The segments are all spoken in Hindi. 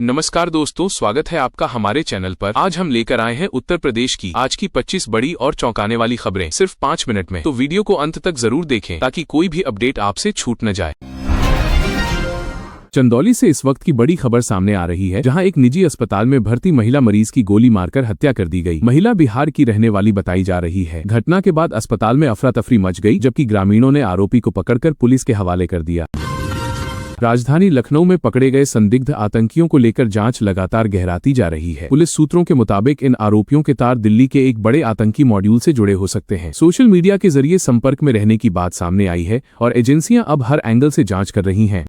नमस्कार दोस्तों, स्वागत है आपका हमारे चैनल पर। आज हम लेकर आए हैं उत्तर प्रदेश की आज की 25 बड़ी और चौंकाने वाली खबरें सिर्फ 5 मिनट में। तो वीडियो को अंत तक जरूर देखें ताकि कोई भी अपडेट आपसे छूट न जाए। चंदौली से इस वक्त की बड़ी खबर सामने आ रही है, जहां एक निजी अस्पताल में भर्ती महिला मरीज की गोली मारकर हत्या कर दी गई। महिला बिहार की रहने वाली बताई जा रही है। घटना के बाद अस्पताल में अफरा तफरी मच गई, जबकि ग्रामीणों ने आरोपी को पकड़कर पुलिस के हवाले कर दिया। राजधानी लखनऊ में पकड़े गए संदिग्ध आतंकियों को लेकर जांच लगातार गहराती जा रही है। पुलिस सूत्रों के मुताबिक इन आरोपियों के तार दिल्ली के एक बड़े आतंकी मॉड्यूल से जुड़े हो सकते हैं। सोशल मीडिया के जरिए संपर्क में रहने की बात सामने आई है और एजेंसियां अब हर एंगल से जांच कर रही हैं।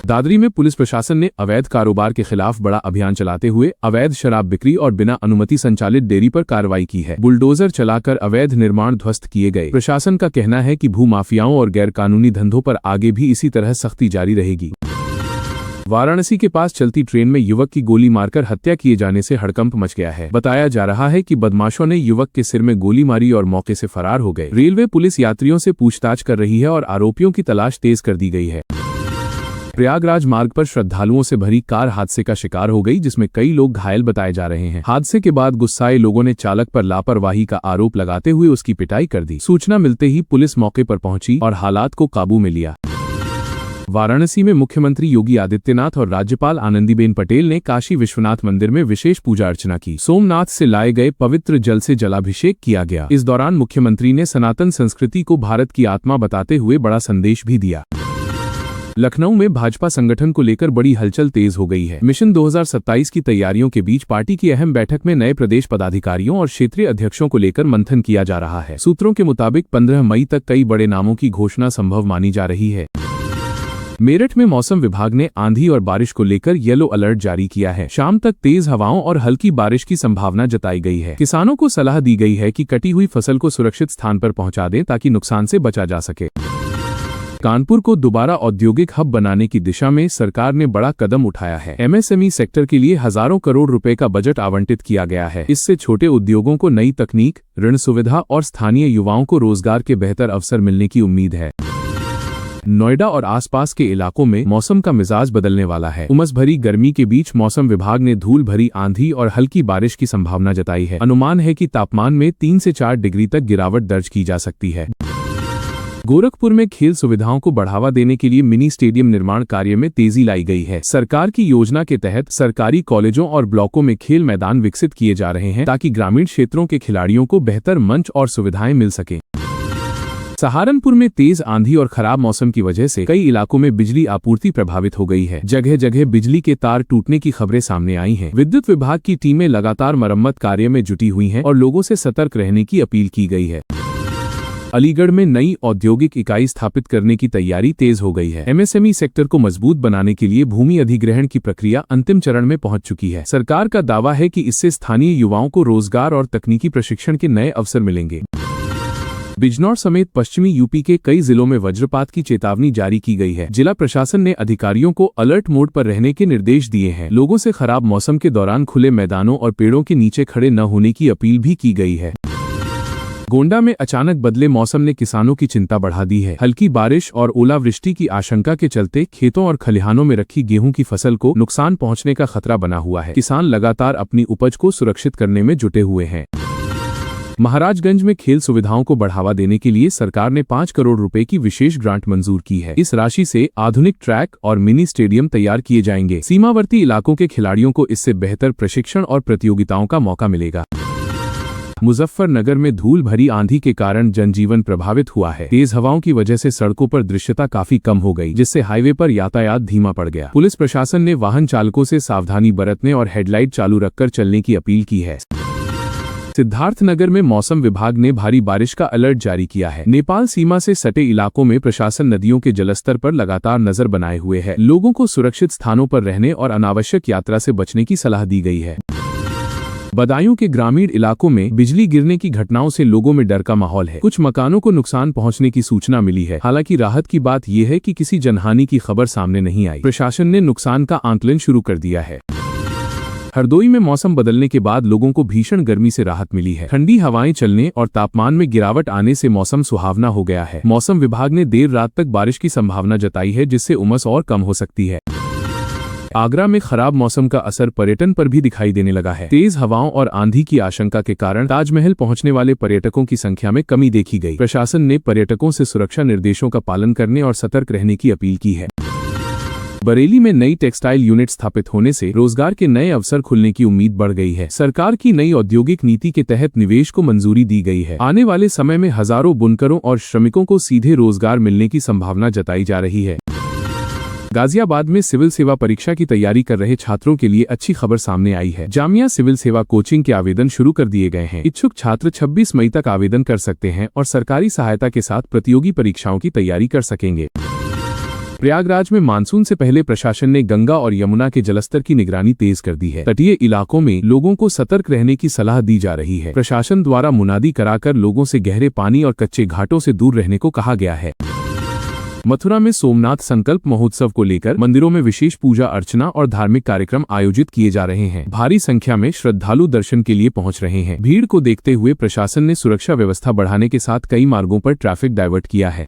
दादरी में पुलिस प्रशासन ने अवैध कारोबार के खिलाफ बड़ा अभियान चलाते हुए अवैध शराब बिक्री और बिना अनुमति संचालित डेयरी पर कार्रवाई की है। बुलडोजर चलाकर अवैध निर्माण ध्वस्त किए गए। प्रशासन का कहना है कि भू माफियाओं और गैरकानूनी धंधों पर आगे भी इसी तरह सख्ती जारी रहेगी। वाराणसी के पास चलती ट्रेन में युवक की गोली मारकर हत्या किए जाने से हड़कंप मच गया है। बताया जा रहा है कि बदमाशों ने युवक के सिर में गोली मारी और मौके से फरार हो गए। रेलवे पुलिस यात्रियों से पूछताछ कर रही है और आरोपियों की तलाश तेज कर दी गई है। प्रयागराज मार्ग पर श्रद्धालुओं से भरी कार हादसे का शिकार हो गई, जिसमें कई लोग घायल बताए जा रहे हैं। हादसे के बाद गुस्साए लोगों ने चालक पर लापरवाही का आरोप लगाते हुए उसकी पिटाई कर दी। सूचना मिलते ही पुलिस मौके पर पहुंची और हालात को काबू में लिया। वाराणसी में मुख्यमंत्री योगी आदित्यनाथ और राज्यपाल आनंदीबेन पटेल ने काशी विश्वनाथ मंदिर में विशेष पूजा अर्चना की। सोमनाथ से लाए गए पवित्र जल से जलाभिषेक किया गया। इस दौरान मुख्यमंत्री ने सनातन संस्कृति को भारत की आत्मा बताते हुए बड़ा संदेश भी दिया। लखनऊ में भाजपा संगठन को लेकर बड़ी हलचल तेज हो गई है। मिशन 2027 की तैयारियों के बीच पार्टी की अहम बैठक में नए प्रदेश पदाधिकारियों और क्षेत्रीय अध्यक्षों को लेकर मंथन किया जा रहा है। सूत्रों के मुताबिक 15 मई तक कई बड़े नामों की घोषणा संभव मानी जा रही है। मेरठ में मौसम विभाग ने आंधी और बारिश को लेकर येलो अलर्ट जारी किया है। शाम तक तेज हवाओं और हल्की बारिश की संभावना जताई गई है। किसानों को सलाह दी गई है कि कटी हुई फसल को सुरक्षित स्थान पर पहुंचा दें ताकि नुकसान से बचा जा सके। कानपुर को दोबारा औद्योगिक हब बनाने की दिशा में सरकार ने बड़ा कदम उठाया है। एमएसएमई सेक्टर के लिए हजारों करोड़ रुपए का बजट आवंटित किया गया है। इससे छोटे उद्योगों को नई तकनीक, ऋण सुविधा और स्थानीय युवाओं को रोजगार के बेहतर अवसर मिलने की उम्मीद है। नोएडा और आसपास के इलाकों में मौसम का मिजाज बदलने वाला है। उमस भरी गर्मी के बीच मौसम विभाग ने धूल भरी आंधी और हल्की बारिश की संभावना जताई है। अनुमान है कि तापमान में 3 से 4 डिग्री तक गिरावट दर्ज की जा सकती है। गोरखपुर में खेल सुविधाओं को बढ़ावा देने के लिए मिनी स्टेडियम निर्माण कार्य में तेजी लाई गई है। सरकार की योजना के तहत सरकारी कॉलेजों और ब्लॉकों में खेल मैदान विकसित किए जा रहे हैं ताकि ग्रामीण क्षेत्रों के खिलाड़ियों को बेहतर मंच और सुविधाएं मिल सकें। सहारनपुर में तेज आंधी और खराब मौसम की वजह से कई इलाकों में बिजली आपूर्ति प्रभावित हो गई है। जगह जगह बिजली के तार टूटने की खबरें सामने आई हैं। विद्युत विभाग की टीमें लगातार मरम्मत कार्य में जुटी हुई हैं और लोगों से सतर्क रहने की अपील की गई है। अलीगढ़ में नई औद्योगिक इकाई स्थापित करने की तैयारी तेज हो गई है। एमएसएमई सेक्टर को मजबूत बनाने के लिए भूमि अधिग्रहण की प्रक्रिया अंतिम चरण में पहुंच चुकी है। सरकार का दावा है कि इससे स्थानीय युवाओं को रोजगार और तकनीकी प्रशिक्षण के नए अवसर मिलेंगे। बिजनौर समेत पश्चिमी यूपी के कई जिलों में वज्रपात की चेतावनी जारी की गई है। जिला प्रशासन ने अधिकारियों को अलर्ट मोड पर रहने के निर्देश दिए हैं। लोगों से खराब मौसम के दौरान खुले मैदानों और पेड़ों के नीचे खड़े न होने की अपील भी की गई है। गोंडा में अचानक बदले मौसम ने किसानों की चिंता बढ़ा दी है। हल्की बारिश और ओलावृष्टि की आशंका के चलते खेतों और खलिहानों में रखी गेहूं की फसल को नुकसान पहुंचने का खतरा बना हुआ है। किसान लगातार अपनी उपज को सुरक्षित करने में जुटे हुए हैं। महाराजगंज में खेल सुविधाओं को बढ़ावा देने के लिए सरकार ने 5 करोड़ रुपए की विशेष ग्रांट मंजूर की है। इस राशि से आधुनिक ट्रैक और मिनी स्टेडियम तैयार किए जाएंगे। सीमावर्ती इलाकों के खिलाड़ियों को इससे बेहतर प्रशिक्षण और प्रतियोगिताओं का मौका मिलेगा। मुजफ्फरनगर में धूल भरी आंधी के कारण जनजीवन प्रभावित हुआ है। तेज हवाओं की वजह से सड़कों पर दृश्यता काफी कम हो गई, जिससे हाईवे पर यातायात धीमा पड़ गया। पुलिस प्रशासन ने वाहन चालकों से सावधानी बरतने और हेडलाइट चालू रखकर चलने की अपील की है। सिद्धार्थनगर में मौसम विभाग ने भारी बारिश का अलर्ट जारी किया है। नेपाल सीमा से सटे इलाकों में प्रशासन नदियों के जलस्तर पर लगातार नजर बनाए हुए है। लोगों को सुरक्षित स्थानों पर रहने और अनावश्यक यात्रा से बचने की सलाह दी गई है। बदायूं के ग्रामीण इलाकों में बिजली गिरने की घटनाओं से लोगों में डर का माहौल है। कुछ मकानों को नुकसान पहुंचने की सूचना मिली है। हालांकि राहत की बात यह है कि किसी जनहानि की खबर सामने नहीं आई। प्रशासन ने नुकसान का आंकलन शुरू कर दिया है। हरदोई में मौसम बदलने के बाद लोगों को भीषण गर्मी से राहत मिली है। ठंडी हवाएं चलने और तापमान में गिरावट आने से मौसम सुहावना हो गया है। मौसम विभाग ने देर रात तक बारिश की संभावना जताई है, जिससे उमस और कम हो सकती है। आगरा में खराब मौसम का असर पर्यटन पर भी दिखाई देने लगा है। तेज हवाओं और आंधी की आशंका के कारण ताजमहल पहुंचने वाले पर्यटकों की संख्या में कमी देखी गई। प्रशासन ने पर्यटकों से सुरक्षा निर्देशों का पालन करने और सतर्क रहने की अपील की है। बरेली में नई टेक्सटाइल यूनिट स्थापित होने से रोजगार के नए अवसर खुलने की उम्मीद बढ़ गई है। सरकार की नई औद्योगिक नीति के तहत निवेश को मंजूरी दी गई है। आने वाले समय में हजारों बुनकरों और श्रमिकों को सीधे रोजगार मिलने की संभावना जताई जा रही है। गाजियाबाद में सिविल सेवा परीक्षा की तैयारी कर रहे छात्रों के लिए अच्छी खबर सामने आई है। जामिया सिविल सेवा कोचिंग के आवेदन शुरू कर दिए गए हैं। इच्छुक छात्र 26 मई तक आवेदन कर सकते हैं और सरकारी सहायता के साथ प्रतियोगी परीक्षाओं की तैयारी कर सकेंगे। प्रयागराज में मानसून से पहले प्रशासन ने गंगा और यमुना के जलस्तर की निगरानी तेज कर दी है। तटीय इलाकों में लोगों को सतर्क रहने की सलाह दी जा रही है। प्रशासन द्वारा मुनादी कराकर लोगों से गहरे पानी और कच्चे घाटों से दूर रहने को कहा गया है। मथुरा में सोमनाथ संकल्प महोत्सव को लेकर मंदिरों में विशेष पूजा अर्चना और धार्मिक कार्यक्रम आयोजित किए जा रहे हैं। भारी संख्या में श्रद्धालु दर्शन के लिए पहुंच रहे हैं। भीड़ को देखते हुए प्रशासन ने सुरक्षा व्यवस्था बढ़ाने के साथ कई मार्गों पर ट्रैफिक डायवर्ट किया है।